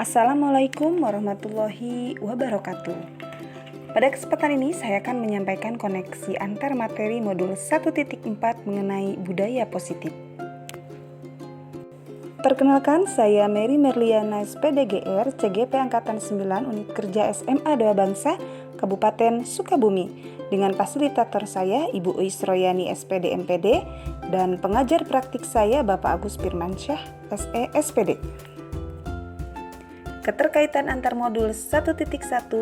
Assalamualaikum warahmatullahi wabarakatuh. Pada kesempatan ini saya akan menyampaikan koneksi antar materi modul 1.4 mengenai budaya positif. Perkenalkan, saya Mary Merliana SPDGR, CGP Angkatan 9 Unit Kerja SMA 2 Bangsa, Kabupaten Sukabumi. Dengan fasilitator saya, Ibu Uis Royani SPD MPD, dan pengajar praktik saya Bapak Agus Firmansyah SE SPD. Keterkaitan antar modul 1.1, 1.2,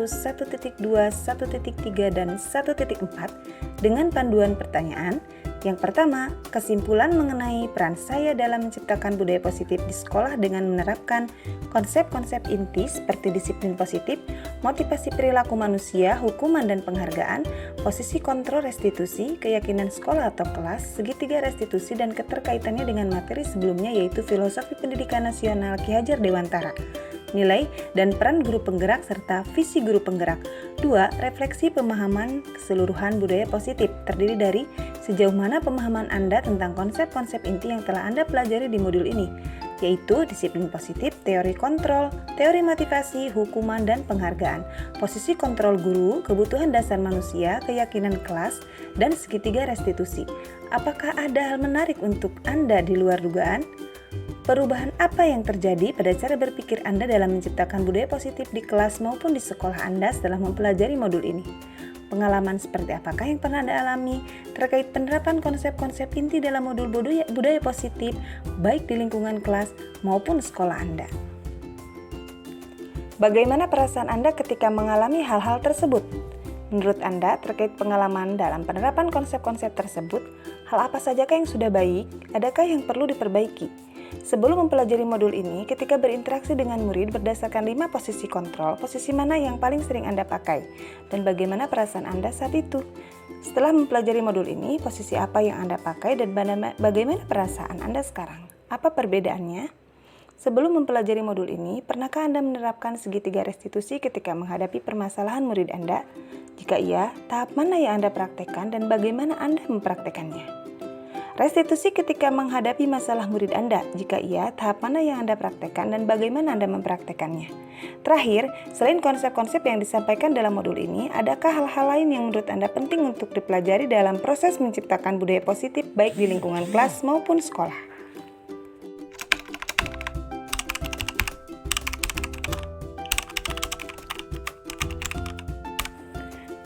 1.3, dan 1.4 dengan panduan pertanyaan. Yang pertama, kesimpulan mengenai peran saya dalam menciptakan budaya positif di sekolah dengan menerapkan konsep-konsep inti seperti disiplin positif, motivasi perilaku manusia, hukuman dan penghargaan, posisi kontrol restitusi, keyakinan sekolah atau kelas, segitiga restitusi, dan keterkaitannya dengan materi sebelumnya yaitu filosofi pendidikan nasional Ki Hajar Dewantara. Nilai dan peran guru penggerak serta visi guru penggerak. 2. Refleksi pemahaman keseluruhan budaya positif terdiri dari sejauh mana pemahaman Anda tentang konsep-konsep inti yang telah Anda pelajari di modul ini, yaitu disiplin positif, teori kontrol, teori motivasi, hukuman, dan penghargaan, posisi kontrol guru, kebutuhan dasar manusia, keyakinan kelas, dan segitiga restitusi. Apakah ada hal menarik untuk Anda di luar dugaan? Perubahan apa yang terjadi pada cara berpikir Anda dalam menciptakan budaya positif di kelas maupun di sekolah Anda setelah mempelajari modul ini? Pengalaman seperti apakah yang pernah Anda alami terkait penerapan konsep-konsep inti dalam modul budaya positif baik di lingkungan kelas maupun sekolah Anda? Bagaimana perasaan Anda ketika mengalami hal-hal tersebut? Menurut Anda, terkait pengalaman dalam penerapan konsep-konsep tersebut, hal apa sajakah yang sudah baik? Adakah yang perlu diperbaiki? Sebelum mempelajari modul ini, ketika berinteraksi dengan murid berdasarkan 5 posisi kontrol, posisi mana yang paling sering Anda pakai? Dan bagaimana perasaan Anda saat itu? Setelah mempelajari modul ini, posisi apa yang Anda pakai dan bagaimana perasaan Anda sekarang? Apa perbedaannya? Sebelum mempelajari modul ini, pernahkah Anda menerapkan segitiga restitusi ketika menghadapi permasalahan murid Anda? Jika iya, tahap mana yang Anda praktekkan dan bagaimana Anda mempraktekannya? Restitusi ketika menghadapi masalah murid Anda. Jika iya, tahap mana yang Anda praktekkan dan bagaimana Anda mempraktekannya? Terakhir, selain konsep-konsep yang disampaikan dalam modul ini, adakah hal-hal lain yang menurut Anda penting untuk dipelajari dalam proses menciptakan budaya positif baik di lingkungan kelas maupun sekolah?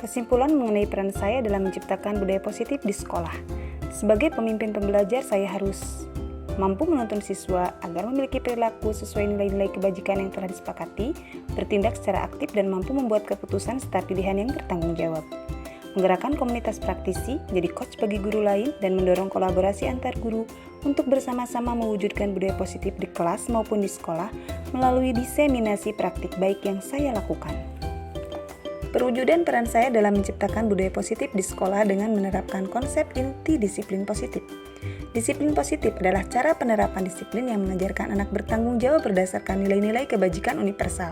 Kesimpulan mengenai peran saya dalam menciptakan budaya positif di sekolah. Sebagai pemimpin pembelajar, saya harus mampu menuntun siswa agar memiliki perilaku sesuai nilai-nilai kebajikan yang telah disepakati, bertindak secara aktif dan mampu membuat keputusan serta pilihan yang bertanggung jawab. Menggerakkan komunitas praktisi, menjadi coach bagi guru lain, dan mendorong kolaborasi antar guru untuk bersama-sama mewujudkan budaya positif di kelas maupun di sekolah melalui diseminasi praktik baik yang saya lakukan. Perwujudan peran saya dalam menciptakan budaya positif di sekolah dengan menerapkan konsep inti disiplin positif. Disiplin positif adalah cara penerapan disiplin yang mengajarkan anak bertanggung jawab berdasarkan nilai-nilai kebajikan universal.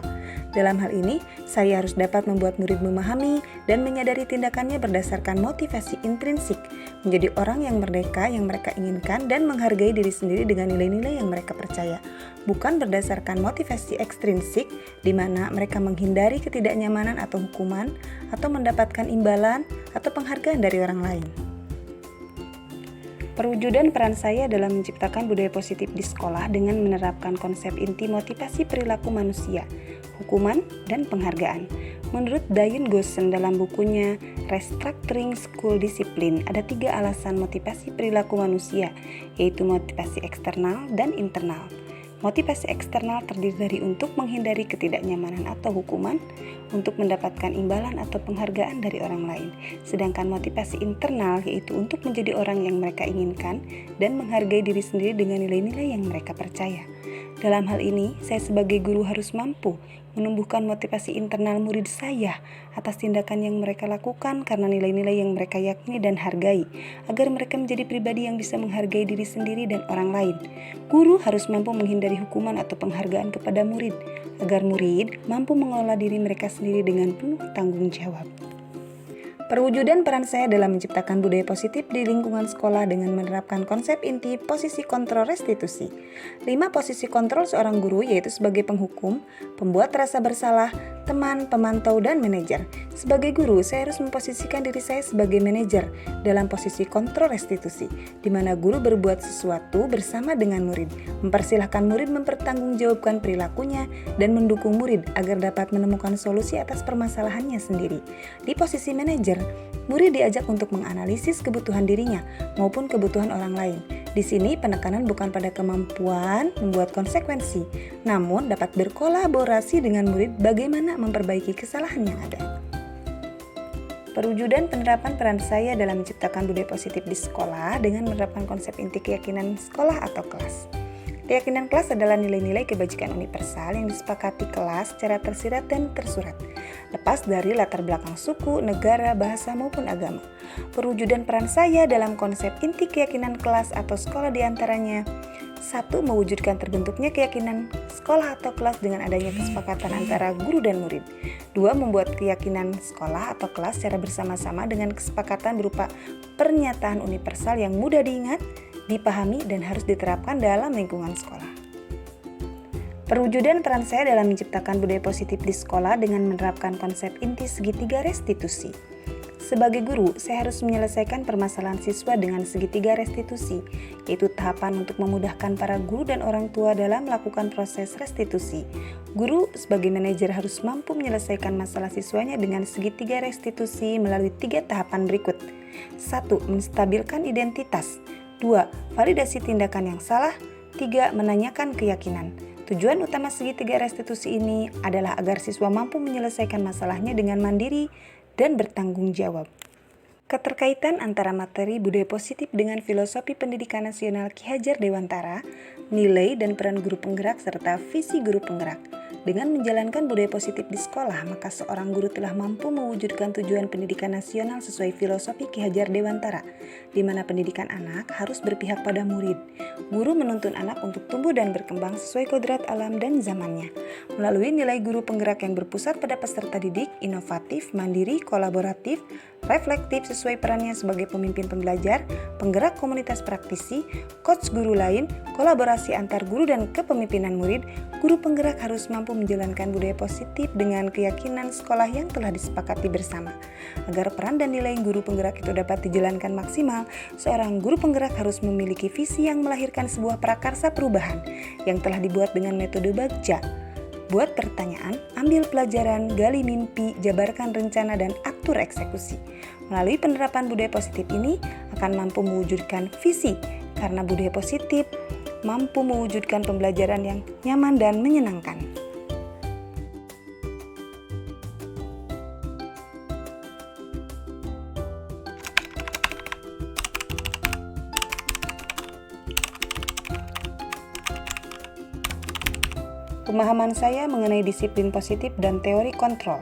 Dalam hal ini, saya harus dapat membuat murid memahami dan menyadari tindakannya berdasarkan motivasi intrinsik, menjadi orang yang merdeka yang mereka inginkan dan menghargai diri sendiri dengan nilai-nilai yang mereka percaya, bukan berdasarkan motivasi ekstrinsik di mana mereka menghindari ketidaknyamanan atau hukuman atau mendapatkan imbalan atau penghargaan dari orang lain. Perwujudan peran saya dalam menciptakan budaya positif di sekolah dengan menerapkan konsep inti motivasi perilaku manusia, hukuman, dan penghargaan. Menurut Diane Gossen dalam bukunya Restructuring School Discipline, ada 3 alasan motivasi perilaku manusia, yaitu motivasi eksternal dan internal. Motivasi eksternal terdiri dari untuk menghindari ketidaknyamanan atau hukuman, untuk mendapatkan imbalan atau penghargaan dari orang lain. Sedangkan motivasi internal yaitu untuk menjadi orang yang mereka inginkan dan menghargai diri sendiri dengan nilai-nilai yang mereka percaya. Dalam hal ini, saya sebagai guru harus mampu menumbuhkan motivasi internal murid saya atas tindakan yang mereka lakukan karena nilai-nilai yang mereka yakini dan hargai, agar mereka menjadi pribadi yang bisa menghargai diri sendiri dan orang lain. Guru harus mampu menghindari hukuman atau penghargaan kepada murid, agar murid mampu mengelola diri mereka sendiri dengan penuh tanggung jawab. Perwujudan peran saya dalam menciptakan budaya positif di lingkungan sekolah dengan menerapkan konsep inti posisi kontrol restitusi. 5 posisi kontrol seorang guru yaitu sebagai penghukum, pembuat rasa bersalah, teman, pemantau, dan manajer. Sebagai guru, saya harus memposisikan diri saya sebagai manajer dalam posisi kontrol restitusi, di mana guru berbuat sesuatu bersama dengan murid, mempersilahkan murid mempertanggungjawabkan perilakunya, dan mendukung murid agar dapat menemukan solusi atas permasalahannya sendiri. Di posisi manajer, murid diajak untuk menganalisis kebutuhan dirinya maupun kebutuhan orang lain. Di sini penekanan bukan pada kemampuan membuat konsekuensi, namun dapat berkolaborasi dengan murid bagaimana memperbaiki kesalahan yang ada. Perwujudan penerapan peran saya dalam menciptakan budaya positif di sekolah dengan menerapkan konsep inti keyakinan sekolah atau kelas. Keyakinan kelas adalah nilai-nilai kebajikan universal yang disepakati kelas secara tersirat dan tersurat, lepas dari latar belakang suku, negara, bahasa, maupun agama. Perwujudan peran saya dalam konsep inti keyakinan kelas atau sekolah diantaranya: 1. Mewujudkan terbentuknya keyakinan sekolah atau kelas dengan adanya kesepakatan antara guru dan murid. 2. Membuat keyakinan sekolah atau kelas secara bersama-sama dengan kesepakatan berupa pernyataan universal yang mudah diingat, dipahami, dan harus diterapkan dalam lingkungan sekolah. Perwujudan peran saya dalam menciptakan budaya positif di sekolah dengan menerapkan konsep inti segitiga restitusi. Sebagai guru, saya harus menyelesaikan permasalahan siswa dengan segitiga restitusi, yaitu tahapan untuk memudahkan para guru dan orang tua dalam melakukan proses restitusi. Guru sebagai manajer harus mampu menyelesaikan masalah siswanya dengan segitiga restitusi melalui 3 tahapan berikut. 1. Menstabilkan identitas. 2. Validasi tindakan yang salah. 3. Menanyakan keyakinan. Tujuan utama segitiga restitusi ini adalah agar siswa mampu menyelesaikan masalahnya dengan mandiri dan bertanggung jawab. Keterkaitan antara materi budaya positif dengan filosofi pendidikan nasional Ki Hajar Dewantara, nilai dan peran guru penggerak serta visi guru penggerak. Dengan menjalankan budaya positif di sekolah, maka seorang guru telah mampu mewujudkan tujuan pendidikan nasional sesuai filosofi Ki Hajar Dewantara, di mana pendidikan anak harus berpihak pada murid. Guru menuntun anak untuk tumbuh dan berkembang sesuai kodrat alam dan zamannya. Melalui nilai guru penggerak yang berpusat pada peserta didik, inovatif, mandiri, kolaboratif, reflektif sesuai perannya sebagai pemimpin pembelajar, penggerak komunitas praktisi, coach guru lain, kolaborasi antar guru dan kepemimpinan murid, guru penggerak harus mampu menjalankan budaya positif dengan keyakinan sekolah yang telah disepakati bersama. Agar peran dan nilai guru penggerak itu dapat dijalankan maksimal, seorang guru penggerak harus memiliki visi yang melahirkan sebuah prakarsa perubahan yang telah dibuat dengan metode BAGJA. Buat pertanyaan, ambil pelajaran, gali mimpi, jabarkan rencana, dan atur eksekusi. Melalui penerapan budaya positif ini akan mampu mewujudkan visi, karena budaya positif mampu mewujudkan pembelajaran yang nyaman dan menyenangkan. Pemahaman saya mengenai disiplin positif dan teori kontrol.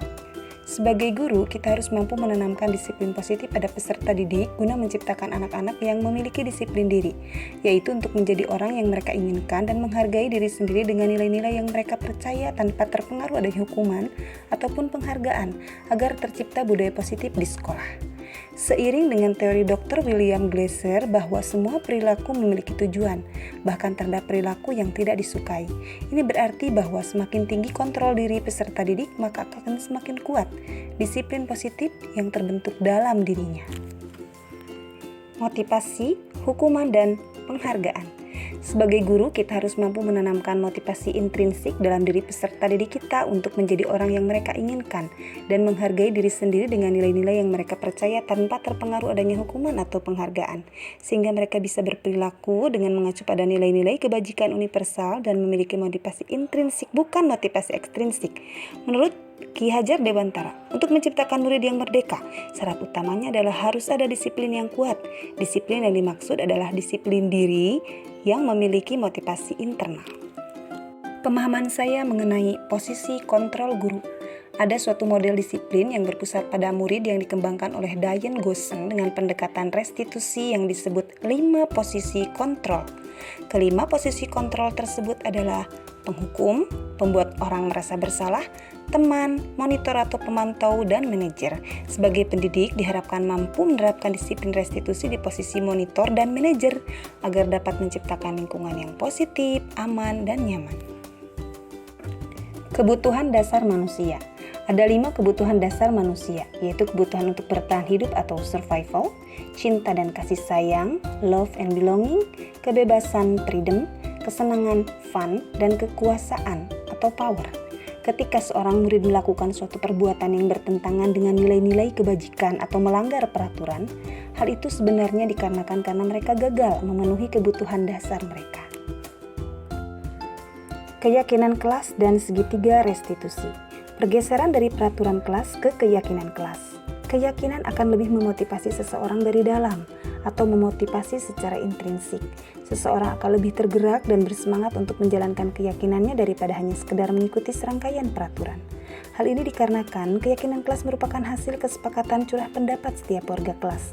Sebagai guru, kita harus mampu menanamkan disiplin positif pada peserta didik guna menciptakan anak-anak yang memiliki disiplin diri, yaitu untuk menjadi orang yang mereka inginkan dan menghargai diri sendiri dengan nilai-nilai yang mereka percaya tanpa terpengaruh adanya hukuman ataupun penghargaan, agar tercipta budaya positif di sekolah. Seiring dengan teori Dr. William Glasser bahwa semua perilaku memiliki tujuan, bahkan terhadap perilaku yang tidak disukai. Ini berarti bahwa semakin tinggi kontrol diri peserta didik, maka akan semakin kuat disiplin positif yang terbentuk dalam dirinya. Motivasi, hukuman, dan penghargaan. Sebagai guru, kita harus mampu menanamkan motivasi intrinsik dalam diri peserta didik kita untuk menjadi orang yang mereka inginkan dan menghargai diri sendiri dengan nilai-nilai yang mereka percaya tanpa terpengaruh adanya hukuman atau penghargaan, sehingga mereka bisa berperilaku dengan mengacu pada nilai-nilai kebajikan universal dan memiliki motivasi intrinsik bukan motivasi ekstrinsik. Menurut Ki Hajar Dewantara, untuk menciptakan murid yang merdeka, syarat utamanya adalah harus ada disiplin yang kuat. Disiplin yang dimaksud adalah disiplin diri yang memiliki motivasi internal. Pemahaman saya mengenai posisi kontrol guru. Ada suatu model disiplin yang berpusat pada murid yang dikembangkan oleh Diane Gossen dengan pendekatan restitusi yang disebut 5 posisi kontrol. Kelima posisi kontrol tersebut adalah penghukum, pembuat orang merasa bersalah, teman, monitor atau pemantau, dan manajer. Sebagai pendidik diharapkan mampu menerapkan disiplin restitusi di posisi monitor dan manajer agar dapat menciptakan lingkungan yang positif, aman, dan nyaman. Kebutuhan dasar manusia. Ada 5 kebutuhan dasar manusia, yaitu kebutuhan untuk bertahan hidup atau survival, cinta dan kasih sayang, love and belonging, kebebasan freedom, kesenangan fun, dan kekuasaan atau power. Ketika seorang murid melakukan suatu perbuatan yang bertentangan dengan nilai-nilai kebajikan atau melanggar peraturan, hal itu sebenarnya dikarenakan karena mereka gagal memenuhi kebutuhan dasar mereka. Keyakinan kelas dan segitiga restitusi. Pergeseran dari peraturan kelas ke keyakinan kelas. Keyakinan akan lebih memotivasi seseorang dari dalam atau memotivasi secara intrinsik. Seseorang akan lebih tergerak dan bersemangat untuk menjalankan keyakinannya daripada hanya sekedar mengikuti serangkaian peraturan. Hal ini dikarenakan keyakinan kelas merupakan hasil kesepakatan curah pendapat setiap warga kelas,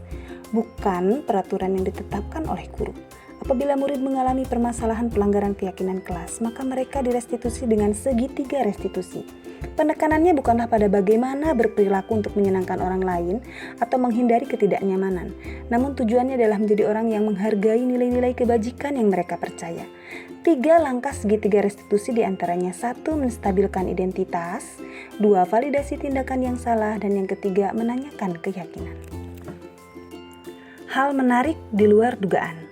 bukan peraturan yang ditetapkan oleh guru. Apabila murid mengalami permasalahan pelanggaran keyakinan kelas, maka mereka direstitusi dengan segitiga restitusi. Penekanannya bukanlah pada bagaimana berperilaku untuk menyenangkan orang lain atau menghindari ketidaknyamanan, namun tujuannya adalah menjadi orang yang menghargai nilai-nilai kebajikan yang mereka percaya. 3 langkah segitiga restitusi diantaranya 1. Menstabilkan identitas, 2. Validasi tindakan yang salah, dan yang ketiga menanyakan keyakinan. Hal menarik di luar dugaan.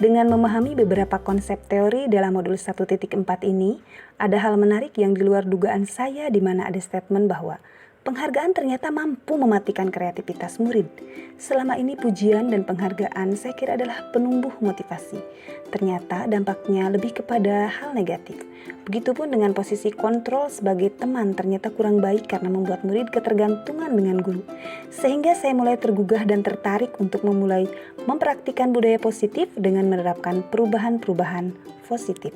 Dengan memahami beberapa konsep teori dalam modul 1.4 ini, ada hal menarik yang di luar dugaan saya di mana ada statement bahwa penghargaan ternyata mampu mematikan kreativitas murid. Selama ini pujian dan penghargaan saya kira adalah penumbuh motivasi. Ternyata dampaknya lebih kepada hal negatif. Begitupun dengan posisi kontrol sebagai teman ternyata kurang baik karena membuat murid ketergantungan dengan guru. Sehingga saya mulai tergugah dan tertarik untuk memulai mempraktikkan budaya positif dengan menerapkan perubahan-perubahan positif.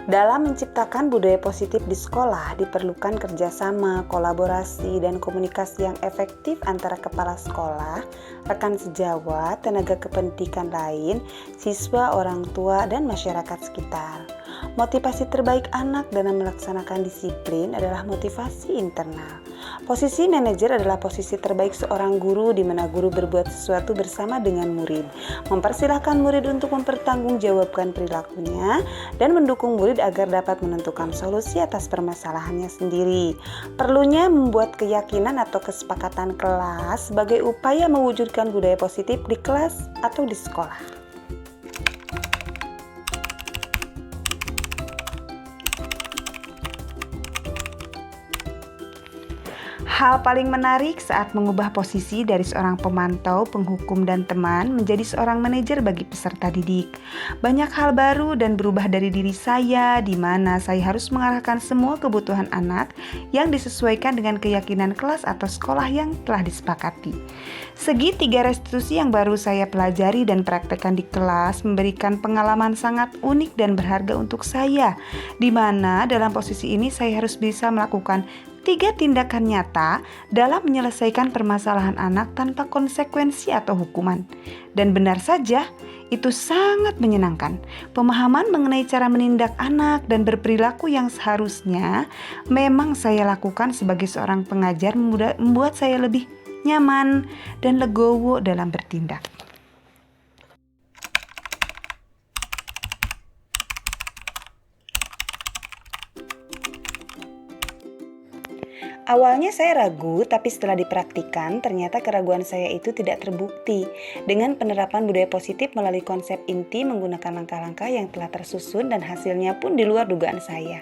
Dalam menciptakan budaya positif di sekolah, diperlukan kerjasama, kolaborasi, dan komunikasi yang efektif antara kepala sekolah, rekan sejawat, tenaga kependidikan lain, siswa, orang tua, dan masyarakat sekitar. Motivasi terbaik anak dalam melaksanakan disiplin adalah motivasi internal. Posisi manajer adalah posisi terbaik seorang guru di mana guru berbuat sesuatu bersama dengan murid, mempersilahkan murid untuk mempertanggungjawabkan perilakunya, dan mendukung murid agar dapat menentukan solusi atas permasalahannya sendiri. Perlunya membuat keyakinan atau kesepakatan kelas sebagai upaya mewujudkan budaya positif di kelas atau di sekolah. Hal paling menarik saat mengubah posisi dari seorang pemantau, penghukum, dan teman menjadi seorang manajer bagi peserta didik. Banyak hal baru dan berubah dari diri saya, di mana saya harus mengarahkan semua kebutuhan anak yang disesuaikan dengan keyakinan kelas atau sekolah yang telah disepakati. Segitiga restitusi yang baru saya pelajari dan praktekkan di kelas memberikan pengalaman sangat unik dan berharga untuk saya, di mana dalam posisi ini saya harus bisa melakukan 3 tindakan nyata dalam menyelesaikan permasalahan anak tanpa konsekuensi atau hukuman. Dan benar saja, itu sangat menyenangkan. Pemahaman mengenai cara menindak anak dan berperilaku yang seharusnya memang saya lakukan sebagai seorang pengajar membuat saya lebih nyaman dan legowo dalam bertindak. Awalnya saya ragu, tapi setelah dipraktikkan, ternyata keraguan saya itu tidak terbukti. Dengan penerapan budaya positif melalui konsep inti menggunakan langkah-langkah yang telah tersusun dan hasilnya pun di luar dugaan saya.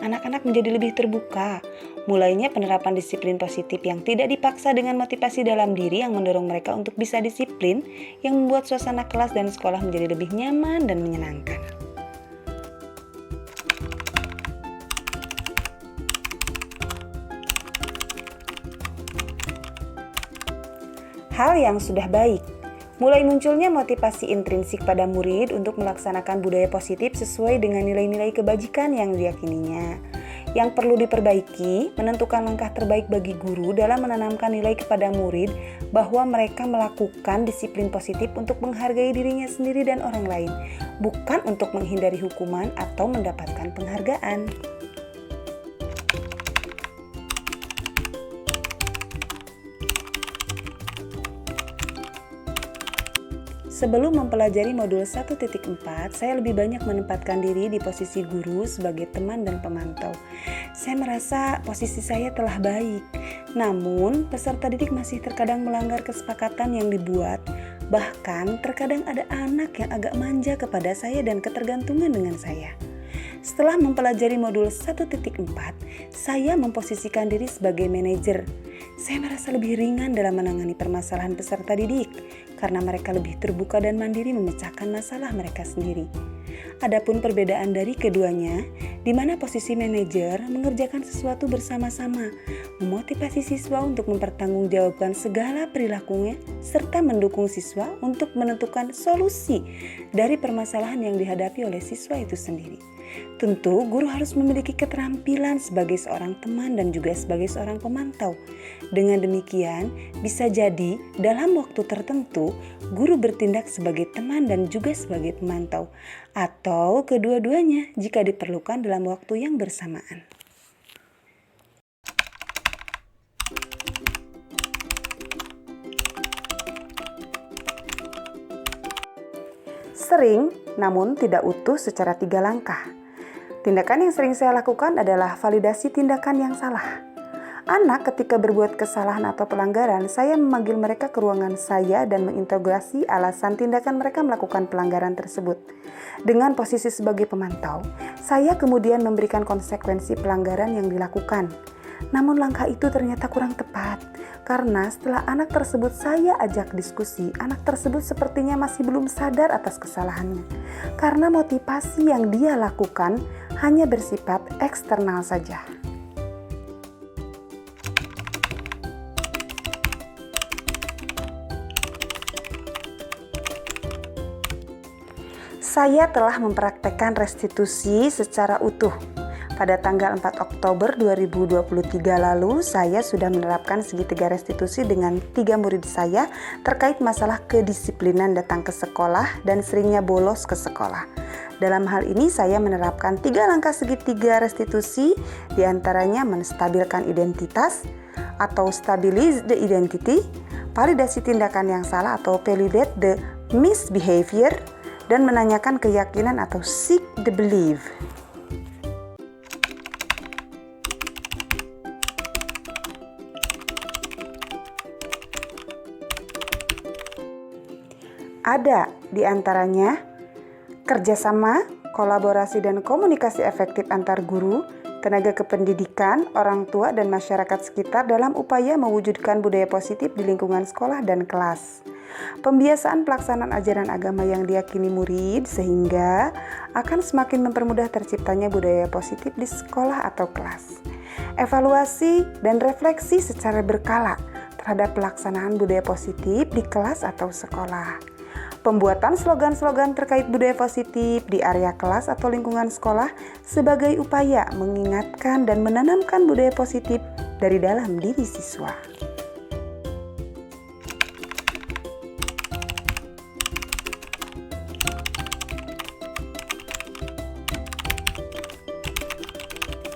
Anak-anak menjadi lebih terbuka. Mulainya penerapan disiplin positif yang tidak dipaksa dengan motivasi dalam diri yang mendorong mereka untuk bisa disiplin, yang membuat suasana kelas dan sekolah menjadi lebih nyaman dan menyenangkan. Hal yang sudah baik. Mulai munculnya motivasi intrinsik pada murid untuk melaksanakan budaya positif sesuai dengan nilai-nilai kebajikan yang diyakininya. Yang perlu diperbaiki, menentukan langkah terbaik bagi guru dalam menanamkan nilai kepada murid bahwa mereka melakukan disiplin positif untuk menghargai dirinya sendiri dan orang lain, bukan untuk menghindari hukuman atau mendapatkan penghargaan. Sebelum mempelajari modul 1.4, saya lebih banyak menempatkan diri di posisi guru sebagai teman dan pemantau. Saya merasa posisi saya telah baik, namun peserta didik masih terkadang melanggar kesepakatan yang dibuat. Bahkan terkadang ada anak yang agak manja kepada saya dan ketergantungan dengan saya. Setelah mempelajari modul 1.4, saya memposisikan diri sebagai manajer. Saya merasa lebih ringan dalam menangani permasalahan peserta didik karena mereka lebih terbuka dan mandiri memecahkan masalah mereka sendiri. Adapun perbedaan dari keduanya, di mana posisi manajer mengerjakan sesuatu bersama-sama, memotivasi siswa untuk mempertanggungjawabkan segala perilakunya, serta mendukung siswa untuk menentukan solusi dari permasalahan yang dihadapi oleh siswa itu sendiri. Tentu, guru harus memiliki keterampilan sebagai seorang teman dan juga sebagai seorang pemantau. Dengan demikian, bisa jadi dalam waktu tertentu, guru bertindak sebagai teman dan juga sebagai pemantau, atau kedua-duanya jika diperlukan dalam waktu yang bersamaan. Sering, namun tidak utuh secara 3 langkah. Tindakan yang sering saya lakukan adalah validasi tindakan yang salah. Anak ketika berbuat kesalahan atau pelanggaran, saya memanggil mereka ke ruangan saya dan menginterogasi alasan tindakan mereka melakukan pelanggaran tersebut. Dengan posisi sebagai pemantau, saya kemudian memberikan konsekuensi pelanggaran yang dilakukan. Namun langkah itu ternyata kurang tepat, karena setelah anak tersebut saya ajak diskusi, anak tersebut sepertinya masih belum sadar atas kesalahannya. Karena motivasi yang dia lakukan hanya bersifat eksternal saja. Saya telah mempraktekkan restitusi secara utuh. Pada tanggal 4 Oktober 2023 lalu, saya sudah menerapkan segitiga restitusi dengan 3 murid saya terkait masalah kedisiplinan datang ke sekolah dan seringnya bolos ke sekolah. Dalam hal ini, saya menerapkan 3 langkah segitiga restitusi, diantaranya menstabilkan identitas atau stabilize the identity, validasi tindakan yang salah atau validate the misbehavior, dan menanyakan keyakinan atau seek the belief. Ada di antaranya kerjasama, kolaborasi dan komunikasi efektif antar guru, tenaga kependidikan, orang tua dan masyarakat sekitar dalam upaya mewujudkan budaya positif di lingkungan sekolah dan kelas. Pembiasaan pelaksanaan ajaran agama yang diyakini murid sehingga akan semakin mempermudah terciptanya budaya positif di sekolah atau kelas. Evaluasi dan refleksi secara berkala terhadap pelaksanaan budaya positif di kelas atau sekolah. Pembuatan slogan-slogan terkait budaya positif di area kelas atau lingkungan sekolah sebagai upaya mengingatkan dan menanamkan budaya positif dari dalam diri siswa.